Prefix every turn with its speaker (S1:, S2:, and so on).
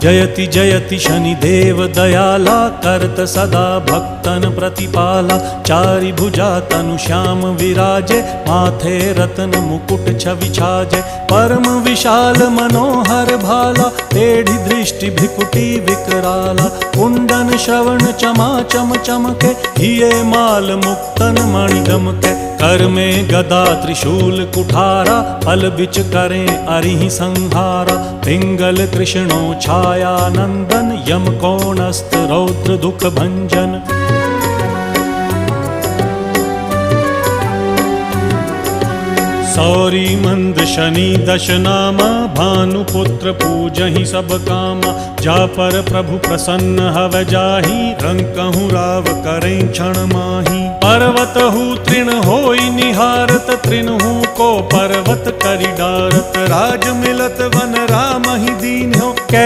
S1: जयति जयति शनिदेव दयाला, करत सदा भक्तन प्रतिपाला। चारि भुजा तनु श्याम विराजे, माथे रत्न मुकुट छवि छाजे। परम विशाल मनोहर भाला, टेढ़ी दृष्टि भ्रिकुटी विकराला। कुंडन श्रवण चमा चम चमके, हिये माल मुक्तन मणि दमके। कर में गदा त्रिशूल कुठारा, फल बिच करें अरिहि संहारा। पिंगल कृष्णो छाया नंदन, यम कोणस्थ रौद्र दुख भंजन। सौरी मंद शनि दश नामा, भानुपुत्र पूजहि सब कामा। जा पर प्रभु प्रसन्न हव जाहि, रंकहु राव करें क्षण माही। पर्वत हु तृण होई निहारत, तृणहु को पर्वत करि डारत। राज मिलत वन राम ही दीन हो,